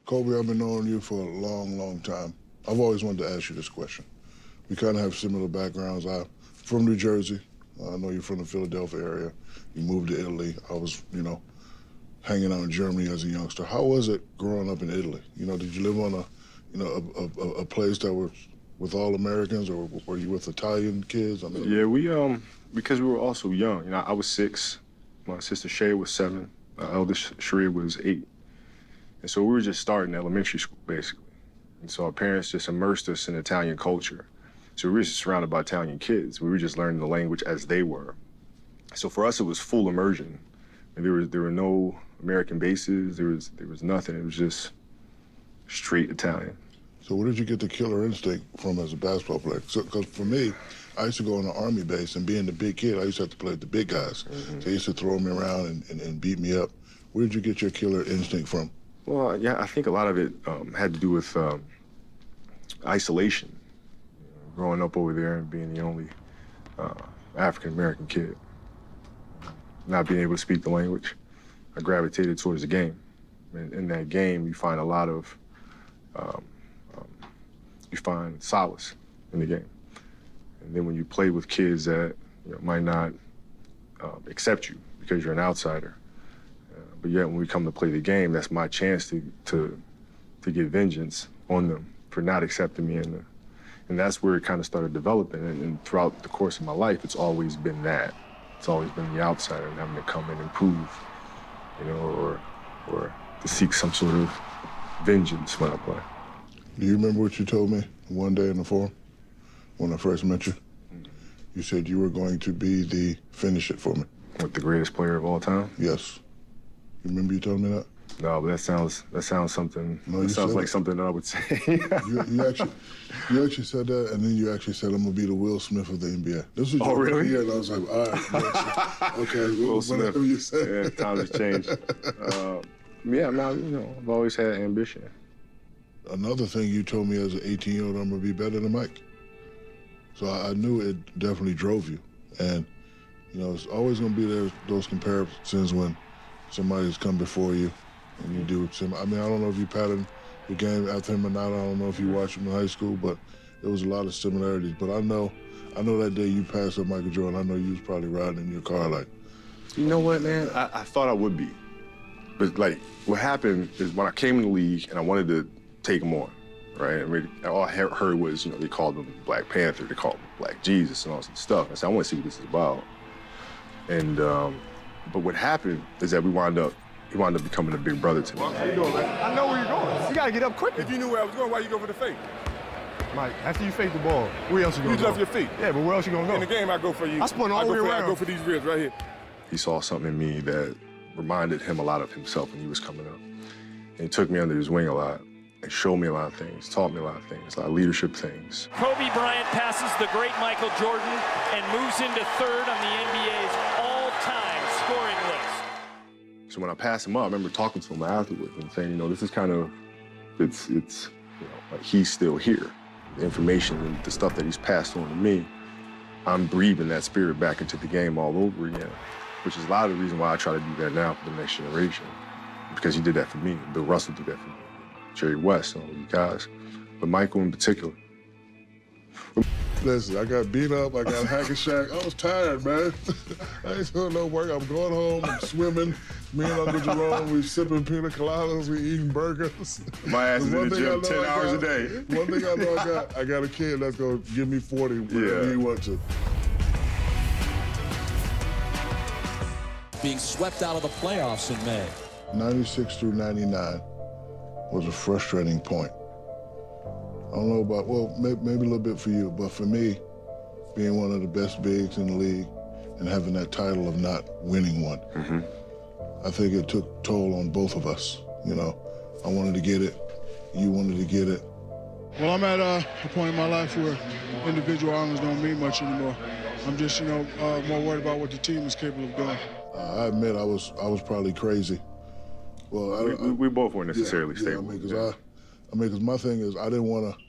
Kobe, I've been knowing you for a long, long time. I've always wanted to ask you this question. We kind of have similar backgrounds. I'm from New Jersey. I know you're from the Philadelphia area. You moved to Italy. I was, hanging out in Germany as a youngster. How was it growing up in Italy? Did you live on a place that was with all Americans, or were you with Italian kids? Yeah, because we were also young. I was 6. My sister Shay was 7. My eldest Sheree was 8. And so we were just starting elementary school, basically. And so our parents just immersed us in Italian culture. So we were just surrounded by Italian kids. We were just learning the language as they were. So for us, it was full immersion. And there were no American bases. There was nothing. It was just straight Italian. So where did you get the killer instinct from as a basketball player? Because for me, I used to go on the Army base, and being the big kid, I used to have to play with the big guys. So they used to throw me around and beat me up. Where did you get your killer instinct from? Well, yeah, I think a lot of it had to do with isolation. Growing up over there and being the only African-American kid. Not being able to speak the language, I gravitated towards the game. And in that game, you find a lot of, you find solace in the game. And then when you play with kids that might not accept you because you're an outsider, but yet when we come to play the game, that's my chance to get vengeance on them for not accepting me. And that's where it kind of started developing. And throughout the course of my life, it's always been that. It's always been the outsider and having to come in and prove, or to seek some sort of vengeance when I play. Do you remember what you told me one day in the forum when I first met you? You said you were going to be the finish it for me. What, the greatest player of all time? Yes. You remember you told me that? No, but that sounds something. No, that sounds like something that I would say. you actually said that, and then you actually said, "I'm gonna be the Will Smith of the NBA." This was your really? year, and I was like, "All right, okay." Will Smith. Whatever you said. Yeah, times have changed. Yeah, now I've always had ambition. Another thing you told me as an 18-year-old, I'm gonna be better than Mike. So I knew it definitely drove you, and it's always gonna be those comparisons when somebody's come before you. And you do it to him. I mean, I don't know if you patterned the game after him or not. I don't know if you watched him in high school, but there was a lot of similarities. But I know that day you passed up Michael Jordan, I know you was probably riding in your car like. You know what, man? I thought I would be. But, what happened is when I came in the league and I wanted to take him on, right? I mean, all I heard was, they called him Black Panther, they called him Black Jesus and all this stuff. I said, I want to see what this is about. And, but what happened is that he wound up becoming a big brother to me. How you doing, man? I know where you're going. You gotta get up quick. If you knew where I was going, why you go for the fake? Mike, after you fake the ball, where else you gonna go? You left your feet. Yeah, but where else you gonna go? In the game, I go for you. I spun all the way around. I go for these ribs right here. He saw something in me that reminded him a lot of himself when he was coming up. And he took me under his wing a lot and showed me a lot of things, taught me a lot of things, a lot of leadership things. Kobe Bryant passes the great Michael Jordan and moves into 3rd on the NBA's all-time scoring list. So when I passed him up, I remember talking to him afterwards and saying, this is kind of, it's like he's still here. The information and the stuff that he's passed on to me, I'm breathing that spirit back into the game all over again, which is a lot of the reason why I try to do that now for the next generation, because he did that for me. Bill Russell did that for me, Jerry West, and all you guys, but Michael in particular. Listen, I got beat up, I got hack and Shaq. I was tired, man. I ain't doing no work. I'm going home, I'm swimming. Me and Uncle Jerome, we sipping pina coladas, we eating burgers. My ass is in the gym 10 hours a day. One thing I know I got a kid that's gonna give me 40 whenever he wants to. Being swept out of the playoffs in May. 96 through 99 was a frustrating point. I don't know about, well, maybe a little bit for you, but for me, being one of the best bigs in the league and having that title of not winning one, I think it took toll on both of us. I wanted to get it, you wanted to get it. Well, I'm at a point in my life where individual honors don't mean much anymore. I'm just, more worried about what the team is capable of doing. I admit I was probably crazy. Well, we both weren't necessarily stable. Because my thing is, I didn't want to,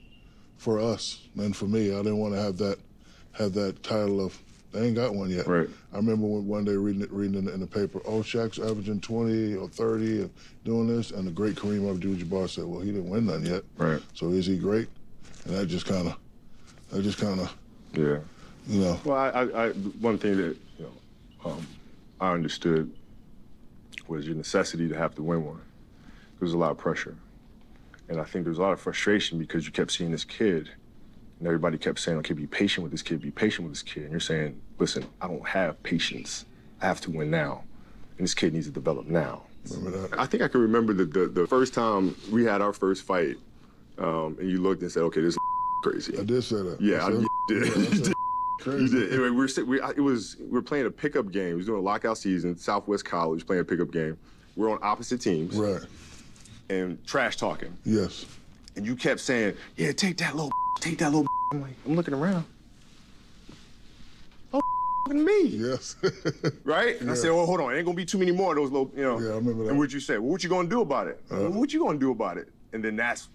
for us and for me, I didn't want to have that title of They ain't got one yet. Right. I remember one day reading in the paper, oh, Shaq's averaging 20 or 30 and doing this, and the great Kareem Abdul-Jabbar said, well, he didn't win none yet. Right. So is he great? And that just kind of, yeah. You know. Well, I one thing that, you know, I understood was your necessity to have to win one. There was a lot of pressure. And I think there was a lot of frustration because you kept seeing this kid and everybody kept saying, okay, be patient with this kid, be patient with this kid. And you're saying, listen, I don't have patience. I have to win now. And this kid needs to develop now. Remember that? I think I can remember the first time we had our first fight, and you looked and said, okay, this is crazy. I did say that. Yeah, I did. You did. Crazy. You did. Anyway, we were playing a pickup game. We was doing a lockout season, Southwest College, playing a pickup game. We're on opposite teams. Right. And trash talking. Yes. And you kept saying, yeah, take that little take that little I'm like, I'm looking around. Oh, me. Yes. Right? And I said, oh, hold on, ain't gonna be too many more of those little, you know. Yeah, I remember that. And what'd you say? Well, what you gonna do about it? Well, what you gonna do about it? And then that's,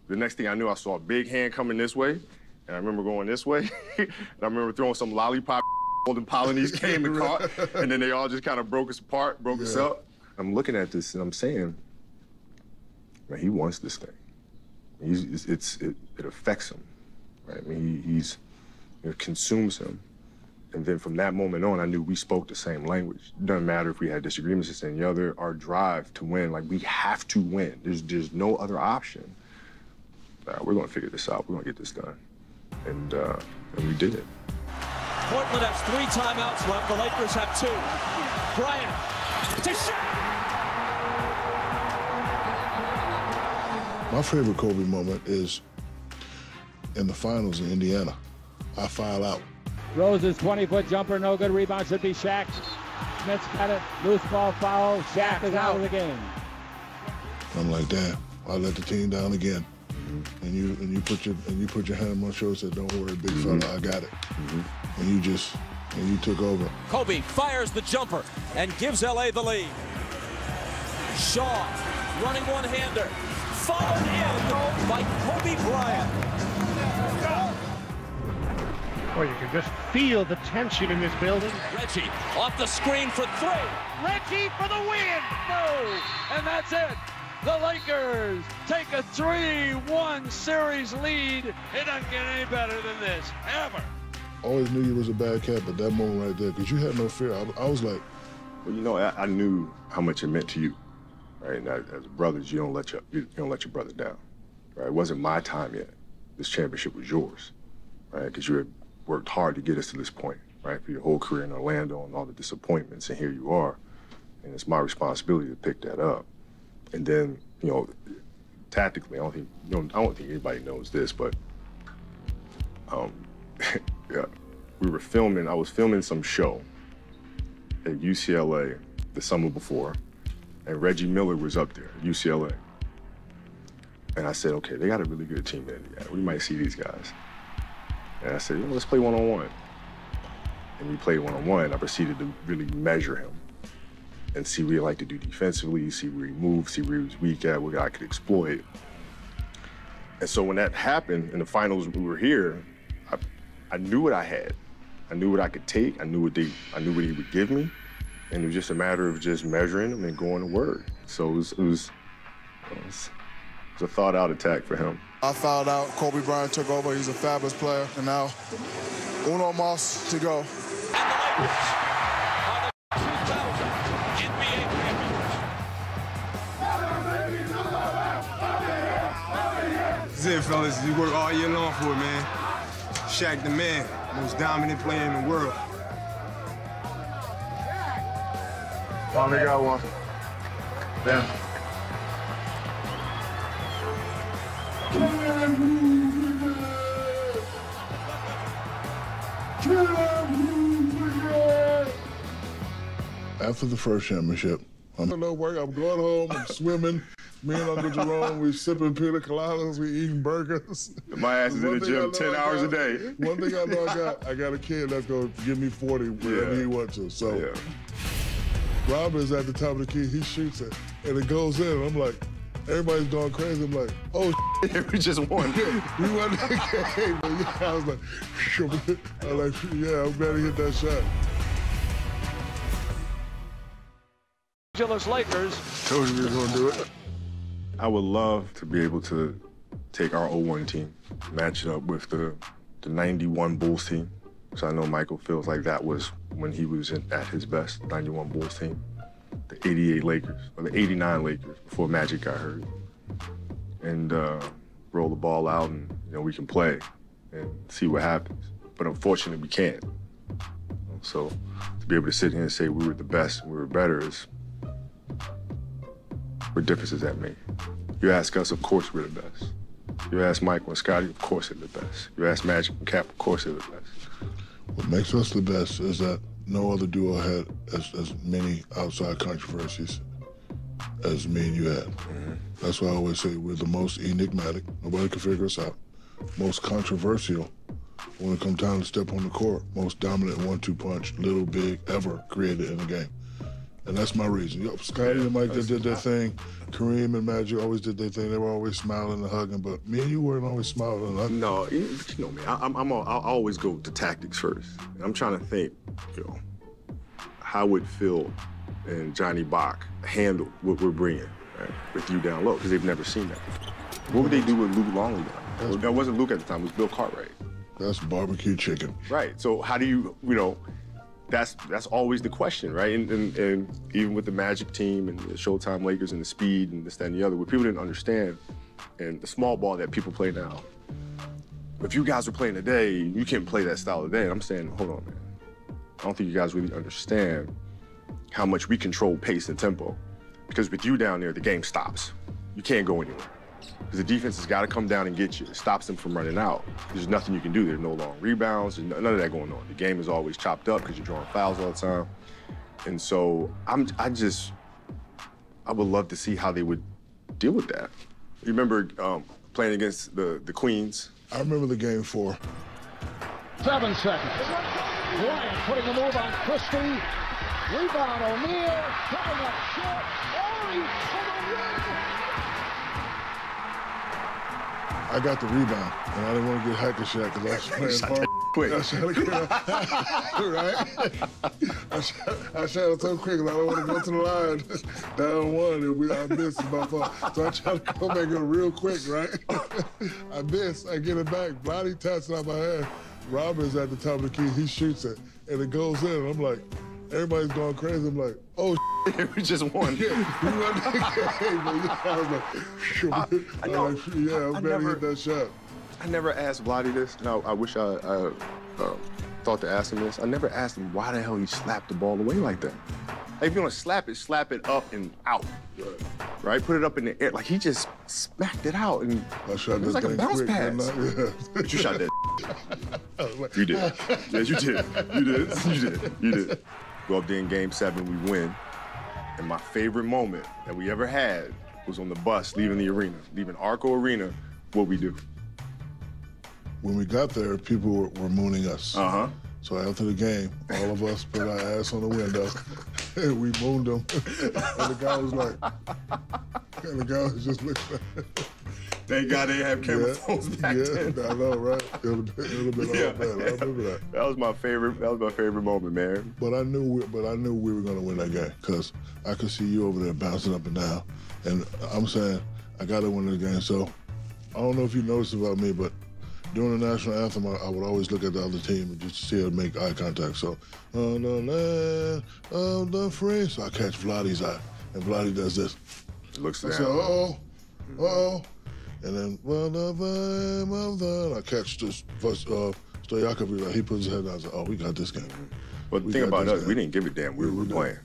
the next thing I knew, I saw a big hand coming this way, and I remember going this way, and I remember throwing some lollipop, Golden Polynese came and caught, and then they all just kind of broke us apart, broke us up. I'm looking at this, and I'm saying, man, he wants this thing. It affects him, right? I mean, it consumes him. And then from that moment on, I knew we spoke the same language. It doesn't matter if we had disagreements, this and the other. Our drive to win, like, we have to win. There's no other option. We're gonna figure this out. We're gonna get this done. And we did it. Portland has 3 timeouts left. The Lakers have 2. Bryant to Shaq. My favorite Kobe moment is in the finals in Indiana. I foul out. Rose's 20-foot jumper, no good. Rebound should be Shaq. Smith's got it. Loose ball foul. Shaq is out of the game. I'm like, damn, I let the team down again. And you put your hand on my shoulder and said, don't worry, big fella, I got it. And you took over. Kobe fires the jumper and gives LA the lead. Shaw running one-hander. Followed in by Kobe Bryant. Well, you can just feel the tension in this building. Reggie off the screen for 3. Reggie for the win! No! And that's it. The Lakers take a 3-1 series lead. It doesn't get any better than this, ever. Always knew you was a bad cat, but that moment right there, because you had no fear. I was like, well, you know, I knew how much it meant to you, right? And as brothers, you don't let your brother down, right? It wasn't my time yet. This championship was yours, right? Because you had worked hard to get us to this point, right? For your whole career in Orlando and all the disappointments, and here you are, and it's my responsibility to pick that up. And then, you know, tactically, I don't think anybody knows this, but yeah, I was filming some show at UCLA the summer before, and Reggie Miller was up there at UCLA. And I said, okay, they got a really good team there. Yeah, we might see these guys. And I said, you know, let's play one-on-one. And we played one-on-one. I proceeded to really measure him and see what he liked to do defensively, see where he moved, see where he was weak at, what I could exploit. And so when that happened in the finals, we were here, I knew what I had. I knew what I could take. I knew what he would give me. And it was just a matter of just measuring him and going to work. So it was a thought-out attack for him. I fouled out. Kobe Bryant took over. He's a fabulous player. And now, uno más to go. And the Lakers are the 2000 NBA champions. This is it, fellas. We work all year long for it, man. Shaq the man, most dominant player in the world. Finally got one. Damn. After the first championship, I'm at work, I'm going home, I'm swimming. Me and Uncle Jerome, we sipping pina coladas, we eating burgers. My ass is in the gym 10 hours a day. One thing I know I got a kid that's gonna give me 40 whenever he wants to. So Rob is at the top of the key, he shoots it, and it goes in, and I'm like, everybody's going crazy. I'm like, oh, we just won. We won the game. But yeah, I was like, yeah, I'm glad he hit that shot. Angeles Lakers. Told you we were going to do it. I would love to be able to take our 01 team, match it up with the 91 Bulls team. So I know Michael feels like that was when he was at his best, 91 Bulls team. The 88 Lakers, or the 89 Lakers, before Magic got hurt. And roll the ball out and, we can play and see what happens. But unfortunately, we can't. So to be able to sit here and say we were the best and we were better is, what difference does that make? You ask us, of course we're the best. You ask Michael and Scotty, of course they're the best. You ask Magic and Cap, of course they're the best. What makes us the best is that no other duo had as many outside controversies as me and you had. Mm-hmm. That's why I always say we're the most enigmatic. Nobody can figure us out. Most controversial when it comes time to step on the court. Most dominant 1-2 punch, little, big, ever created in the game. And that's my reason. Scotty and Mike, they did their thing. Kareem and Magic always did their thing. They were always smiling and hugging, but me and you weren't always smiling and hugging. No, you know me. I'll always go to tactics first. And I'm trying to think, how would Phil and Johnny Bach handle what we're bringing, right, with you down low? Because they've never seen that before. What would they do with Luke Longley down? That wasn't Luke at the time. It was Bill Cartwright. That's barbecue chicken. Right. So how do you, that's always the question, right? And even with the Magic team and the Showtime Lakers and the speed and this, that, and the other, what people didn't understand, and the small ball that people play now, if you guys were playing today, you can't play that style today. And I'm saying, hold on, man. I don't think you guys really understand how much we control pace and tempo. Because with you down there, the game stops. You can't go anywhere. Because the defense has got to come down and get you. It stops them from running out. There's nothing you can do. There's no long rebounds. There's none of that going on. The game is always chopped up because you're drawing fouls all the time. And so I would love to see how they would deal with that. You remember playing against the Queens? I remember the game 4. 7 seconds. Bryant putting a move on Christie. Rebound O'Neal. Coming up short. Ori for the win. I got the rebound, and I didn't want to get hack a shot because I was playing hard. Quick. Right? I shot it so quick, and I don't want to go to the line down 1, and I missed by far. So I try to come back in real quick, right? I miss, I get it back. Body taps it out my hand. Robin's at the top of the key, he shoots it, and it goes in. I'm like, everybody's going crazy. I'm like, oh, we just won. Yeah, we won the game. I was like, I'm glad he hit that shot. I never asked Vlade this. No, I wish I thought to ask him this. I never asked him why the hell he slapped the ball away like that. Like, if you want to slap it up and out. Right? Put it up in the air. Like, he just smacked it out. And I shot it was like a bounce pass. Yeah. But you shot that. You did. Yes, you did. You did. Go up there in Game 7, we win. And my favorite moment that we ever had was on the bus leaving the arena, leaving Arco Arena. What we do? When we got there, people were mooning us. Uh-huh. So after the game, all of us put our ass on the window, and we mooned them. And the guy was like, and the guy was just looking at it. Thank God they have camera phones back then. I know, right? It would have been all bad. I remember that. That was my favorite moment, man. But I knew we were going to win that game because I could see you over there bouncing up and down. And I'm saying, I got to win the game. So I don't know if you noticed about me, but during the national anthem, I would always look at the other team and just see her make eye contact. So, on the land of the free. So I catch Vlade's eye, and Vlade does this. Looks down. I say, uh-oh. And then, I catch this Stojakovic, like, he puts his head down and says, oh, we got this game. But the thing about us, we didn't give a damn. We were playing.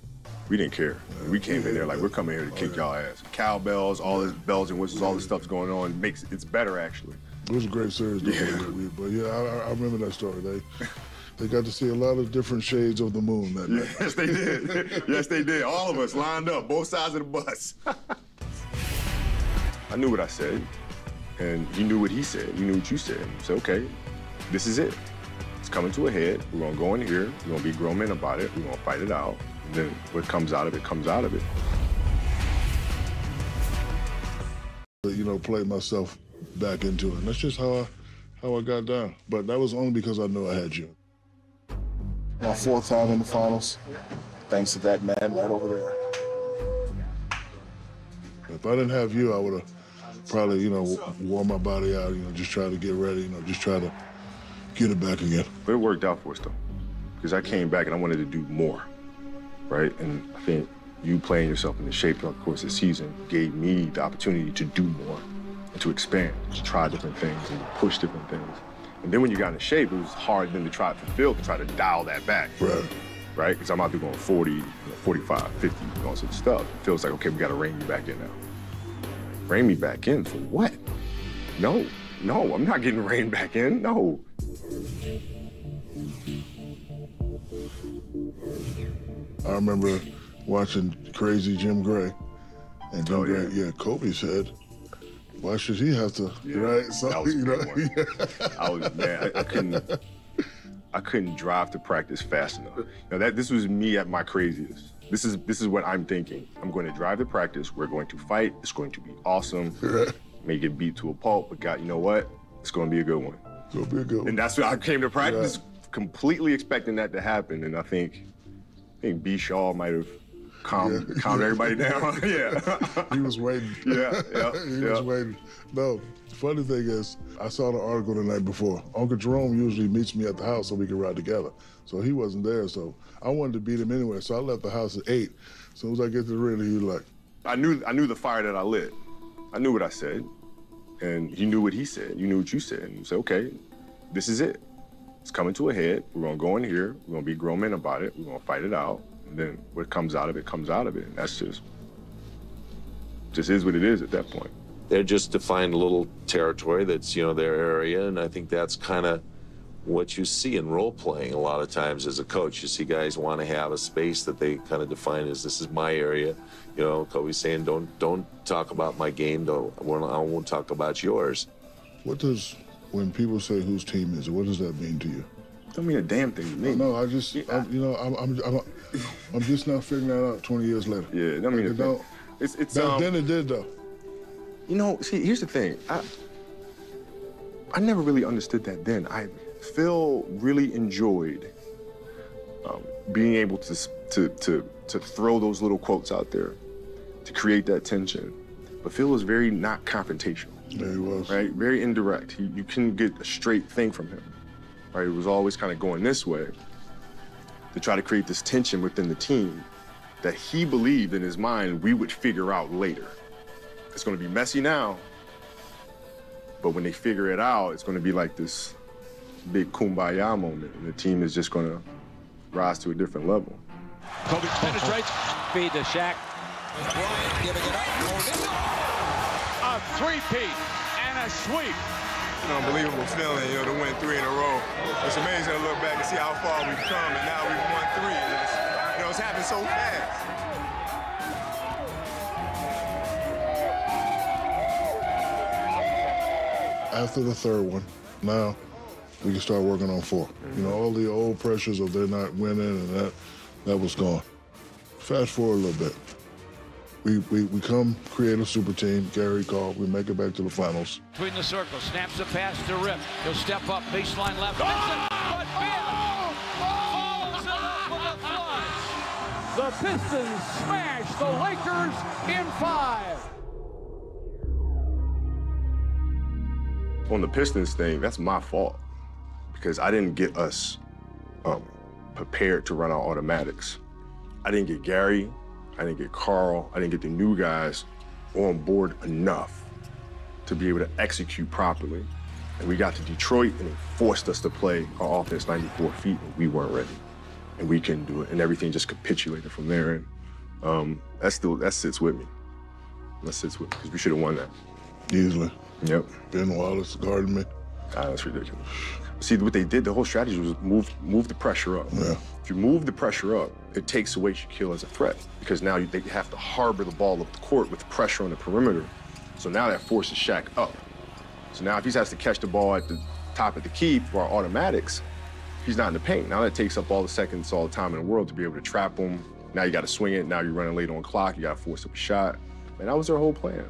We didn't care. Yeah, we came in there like, we're coming here to kick y'all ass. Cowbells, all this bells and whistles, all this stuff's going on. It's better, actually. It was a great series, though. Yeah. But yeah, I remember that story. They got to see a lot of different shades of the moon that night. Yes, they did. Yes, they did. All of us lined up, both sides of the bus. I knew what I said, and he knew what he said. He knew what you said. He said, okay, this is it. It's coming to a head. We're going to go in here. We're going to be grown men about it. We're going to fight it out. And then what comes out of it, comes out of it. play myself back into it. And that's just how I got down. But that was only because I knew I had you. My fourth time in the finals, thanks to that man right over there. If I didn't have you, I would have probably, wore my body out, just try to get ready, just try to get it back again. But it worked out for us, though, because I came back and I wanted to do more, right? And I think you playing yourself in the shape throughout the course of the season gave me the opportunity to do more and to expand, to try different things and to push different things. And then when you got in shape, it was hard then to try for Phil to try to dial that back. Right? Because I'm out there going 40, 45, 50, all sorts of stuff. It feels like, okay, we got to rein you back in now. Rein me back in for what? No, I'm not getting reined back in, no. I remember watching Crazy Jim Gray. And Jim Gray, Kobe said, why should he have to, right? So, that was I couldn't drive to practice fast enough. This was me at my craziest. This is what I'm thinking. I'm going to drive to practice. We're going to fight. It's going to be awesome. May get beat to a pulp, but God, you know what? It's going to be a good one. It's going to be a good one. And that's what I came to practice, completely expecting that to happen. And I think B. Shaw might have calmed everybody down. He was waiting. He was waiting. No, the funny thing is, I saw the article the night before. Uncle Jerome usually meets me at the house so we can ride together. So he wasn't there, so I wanted to beat him anyway. So I left the house at 8. As soon as I get to the ring, he was like... I knew the fire that I lit. I knew what I said, and he knew what he said. You knew what you said. And you said, okay, this is it. It's coming to a head. We're going to go in here. We're going to be grown men about it. We're going to fight it out. And then what comes out of it comes out of it. And that's just is what it is at that point. They're just defined a little territory that's, their area. And I think that's kind of what you see in role playing a lot of times as a coach. You see guys want to have a space that they kind of define as, this is my area. Kobe's saying, don't talk about my game. I won't talk about yours. When people say whose team is it, what does that mean to you? Don't mean a damn thing to me. No, I'm just not figuring that out 20 years later. Yeah, don't mean a thing. Then it did, though. See, here's the thing. I never really understood that then. Phil really enjoyed being able to throw those little quotes out there, to create that tension. But Phil was very not confrontational. Yeah, he was. Right? Very indirect. You couldn't get a straight thing from him. Right? It was always kind of going this way to try to create this tension within the team that he believed in his mind we would figure out later. It's going to be messy now, but when they figure it out, it's going to be like this big kumbaya moment, and the team is just going to rise to a different level. Kobe penetrates. Feed to Shaq. Bryant giving it up. A three-peat and a sweep. Unbelievable feeling, to win 3 in a row. It's amazing to look back and see how far we've come, and now we've won 3. It's happened so fast. After the third one, now we can start working on 4. All the old pressures of they're not winning and that was gone. Fast forward a little bit. We come create a super team, Gary called, we make it back to the finals. Between the circles, snaps a pass to Rip. He'll step up, baseline left. But follows it up with a flush. The Pistons smash the Lakers in 5. On the Pistons thing, that's my fault because I didn't get us prepared to run our automatics. I didn't get Gary, I didn't get Carl, I didn't get the new guys on board enough to be able to execute properly. And we got to Detroit and it forced us to play our offense 94 feet and we weren't ready. And we couldn't do it and everything just capitulated from there. And that sits with me. That sits with me because we should have won that. Easily. Yep. Ben Wallace guarding me. That's ridiculous. See, what they did, the whole strategy was move the pressure up. Yeah. If you move the pressure up, it takes away Shaquille as a threat because now they have to harbor the ball up the court with pressure on the perimeter. So now that forces Shaq up. So now if he has to catch the ball at the top of the key for our automatics, he's not in the paint. Now that takes up all the seconds, all the time in the world to be able to trap him. Now you got to swing it. Now you're running late on clock. You got to force up a shot. And that was their whole plan.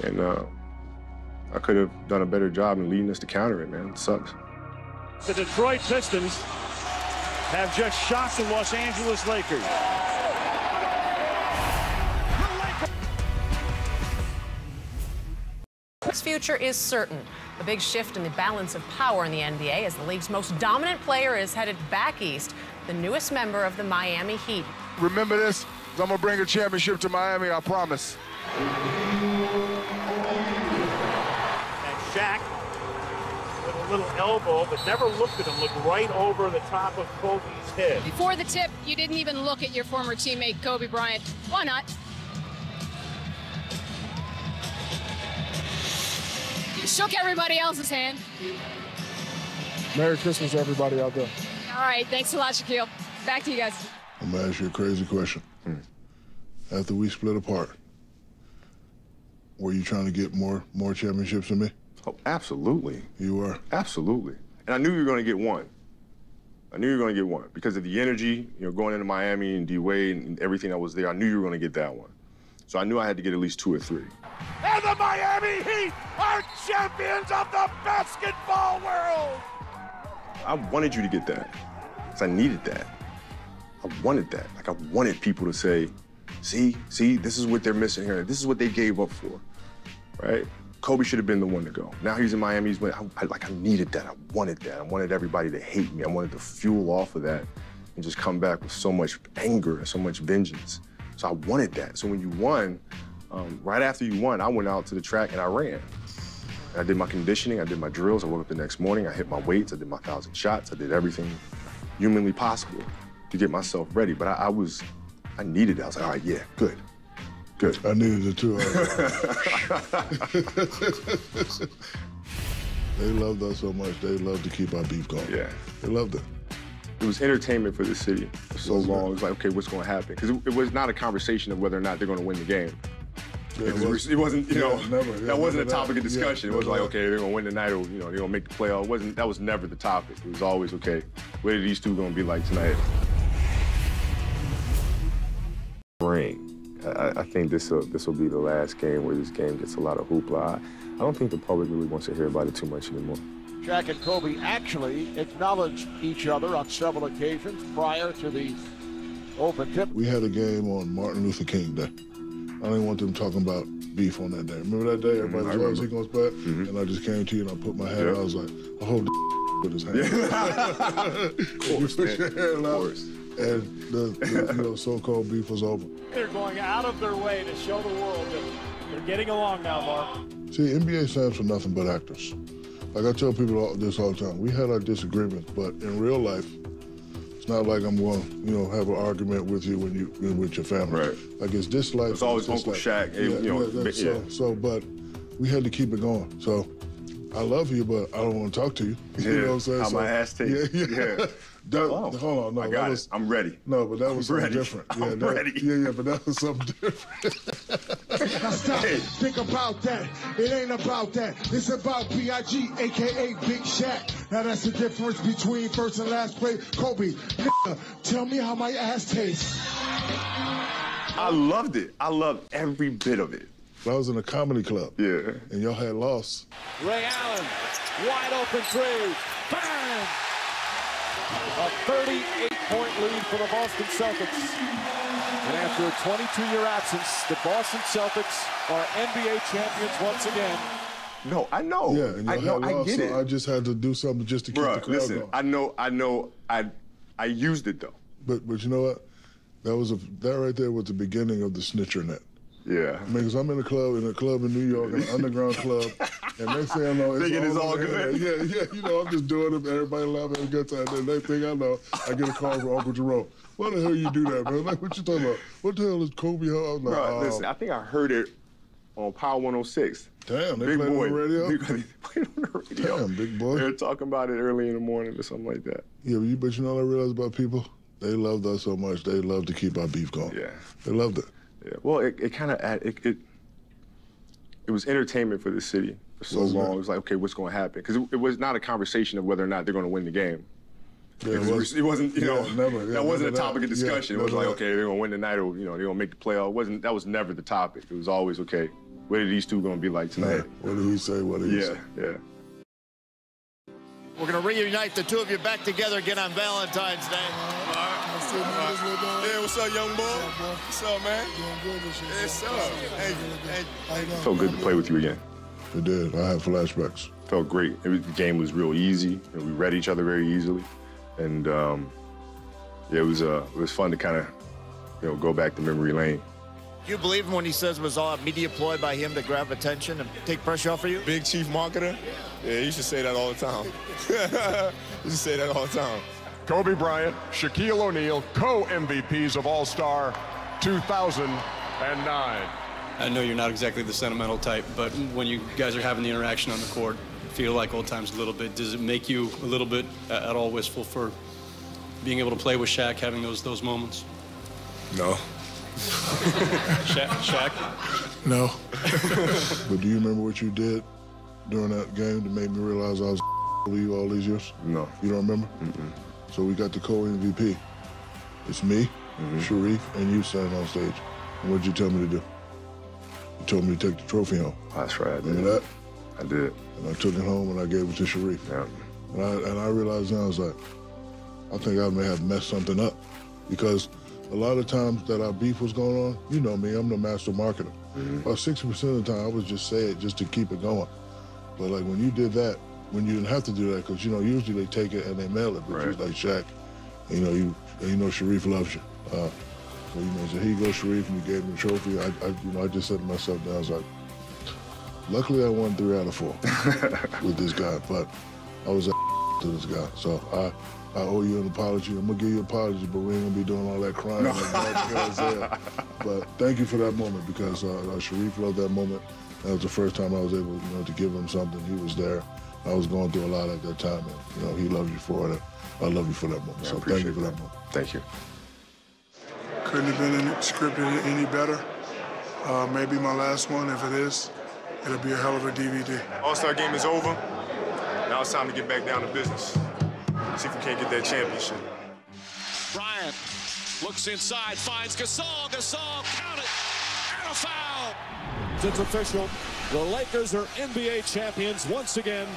And I could have done a better job in leading us to counter it, man. It sucks. The Detroit Pistons have just shocked the Los Angeles Lakers. His future is certain. A big shift in the balance of power in the NBA as the league's most dominant player is headed back east, the newest member of the Miami Heat. Remember this, 'cause I'm gonna bring a championship to Miami, I promise. And Shaq with a little elbow, but never looked at him, looked right over the top of Kobe's head. Before the tip, you didn't even look at your former teammate, Kobe Bryant. Why not? You shook everybody else's hand. Merry Christmas, everybody out there. All right, thanks a lot, Shaquille. Back to you guys. I'm gonna ask you a crazy question. After we split apart, were you trying to get more championships than me? Oh, absolutely. You were? Absolutely. And I knew you were going to get one. I knew you were going to get one because of the energy, going into Miami and D-Wade and everything that was there. I knew you were going to get that one. So I knew I had to get at least 2 or 3. And the Miami Heat are champions of the basketball world! I wanted you to get that because I needed that. I wanted that. Like, I wanted people to say, see, this is what they're missing here. This is what they gave up for, right? Kobe should have been the one to go. Now he's in Miami. I needed that. I wanted that. I wanted everybody to hate me. I wanted to fuel off of that and just come back with so much anger and so much vengeance. So I wanted that. So when you won, right after you won, I went out to the track and I ran. And I did my conditioning. I did my drills. I woke up the next morning. I hit my weights. I did my 1,000 shots. I did everything humanly possible to get myself ready. But I needed it. I was like, all right, yeah, good. Good. I needed it too. They loved us so much. They loved to keep our beef going. Yeah. They loved it. It was entertainment for the city for so long. It was like, okay, what's going to happen? Because it was not a conversation of whether or not they're going to win the game. Yeah, it wasn't, that wasn't a topic of discussion. Yeah, it was like, okay, they're going to win tonight or, they're going to make the playoff. That was never the topic. It was always, okay, what are these two going to be like tonight? Ring. I think this will be the last game where this game gets a lot of hoopla. I don't think the public really wants to hear about it too much anymore. Shaq and Kobe actually acknowledged each other on several occasions prior to the open tip. We had a game on Martin Luther King Day. I didn't want them talking about beef on that day. Remember that day? Everybody was like, is he going to split? And I just came to you and I put my hand out. I was like, I hold the with his hand. Of course, you put your hand out. Of course. And the so-called beef was over. They're going out of their way to show the world that they're getting along now, Mark. See, NBA stands for nothing but actors. Like I tell people this all the time, we had our disagreements, but in real life, it's not like I'm going to, have an argument with you when you're with your family. Right. Like it's this life. It's always Uncle Shaq. But we had to keep it going. So I love you, but I don't want to talk to you. You know what I'm saying? How my ass tastes. Yeah. Hold on, no. I got it. I'm ready. No, but that was something different. I'm ready. Yeah, but that was something different. Now stop. Think about that. It ain't about that. It's about B.I.G., a.k.a. Big Shaq. Now that's the difference between first and last place. Kobe, tell me how my ass tastes. I loved it. I loved every bit of it. I was in a comedy club. Yeah. And y'all had lost. Ray Allen, wide open three. Bang! A 38-point lead for the Boston Celtics. And after a 22-year absence, the Boston Celtics are NBA champions once again. No, I know. Yeah, and I know. I get it. So I just had to do something just to keep the crowd going. I know. I used it though. But you know what? That right there was the beginning of the snitcher net. Yeah. I mean, because I'm in a club in New York, an underground club, and next thing I know, it's all good. Yeah, I'm just doing it, everybody laughing at a good time. Then next thing I know, I get a call from Uncle Jerome. Why the hell you do that, man? Like, what you talking about? What the hell is Kobe? I was like, bro, listen, I think I heard it on Power 106. Damn, they played on the radio? They played on the radio. Damn, big boy. They were talking about it early in the morning or something like that. Yeah, but you know what I realized about people? They loved us so much, they loved to keep our beef going. Yeah. They loved it. Yeah, well, it kind of it was entertainment for the city for so long. It was like, okay, what's going to happen? Because it was not a conversation of whether or not they're going to win the game. Yeah, it wasn't, that wasn't a topic of discussion. It was like, okay, they're going to win tonight or, they're going to make the playoff. That was never the topic. It was always, okay, what are these two going to be like tonight? What did he say? What did he say? Yeah. We're going to reunite the two of you back together again on Valentine's Day. Yeah, what's up, young boy? What's up, man? Yes, up. Hey. Felt good to play with you again. It did. I had flashbacks. Felt great. The game was real easy. We read each other very easily, and yeah, it was fun to kind of go back to memory lane. Do you believe him when he says it was all a media ploy by him to grab attention and take pressure off of you? Big chief marketer? Yeah, you should say that all the time. You should say that all the time. Kobe Bryant, Shaquille O'Neal, co-MVPs of All-Star 2009. I know you're not exactly the sentimental type, but when you guys are having the interaction on the court, feel like old times a little bit. Does it make you a little bit at all wistful for being able to play with Shaq, having those moments? No. Shaq? No. But do you remember what you did during that game to make me realize I was with you all these years? No. You don't remember? So we got the co-MVP. It's me, Sharif, and you standing on stage. And what did you tell me to do? You told me to take the trophy home. That's right. Remember that? I did. And I took it home and I gave it to Sharif. Yeah. And I realized now, I was like, I think I may have messed something up. Because a lot of times that our beef was going on, you know me, I'm the master marketer. About 60% of the time, I would just say it just to keep it going. But like when you did that, when you didn't have to do that, because usually they take it and they mail it, but you like Shaq, and, you know Sharif loves you. So you said, here you go, Sharif, and you gave him the trophy. I just said to myself, I was like, luckily I won 3 out of 4 with this guy, but I was to this guy. So I owe you an apology. I'm gonna give you an apology, but we ain't gonna be doing all that crying. But thank you for that moment, because Sharif loved that moment. That was the first time I was able, to give him something. He was there. I was going through a lot at that time, and he loved you for it. I love you for that moment. So thank you for that moment. Thank you. Couldn't have been scripted any better. Maybe my last one. If it is, it'll be a hell of a DVD. All-Star game is over. Now it's time to get back down to business. See if we can't get that championship. Bryant looks inside, finds Gasol. Gasol, count it, and a foul. It's official. The Lakers are NBA champions once again.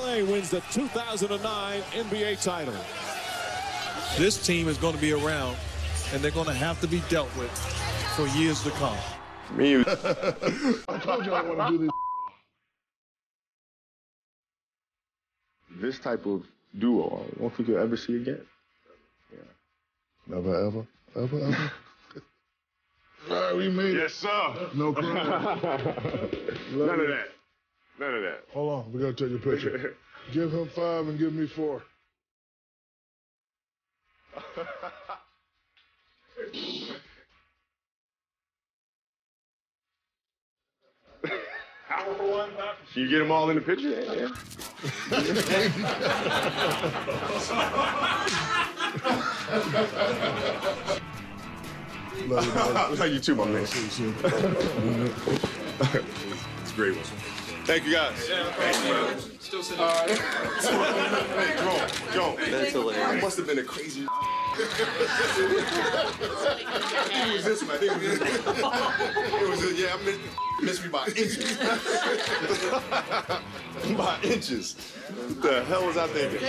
LA wins the 2009 NBA title. This team is going to be around, and they're going to have to be dealt with for years to come. Me. I told you I want to do this. This type of duo, I don't think you'll ever see again. Never, ever? All right, we made it. Yes, sir. No problem. None of that. None of that. Hold on, we got to take a picture. Give him 5 and give me 4. You get them all in the picture? Yeah. Love you too, my man. It's a great one. Thank you, guys. Yeah, thank you. Still sitting. All right. Hey, Joe. That's hilarious. That must have been a crazy. It was this one. It was yeah. I missed me by inches. By inches. What the hell was I thinking?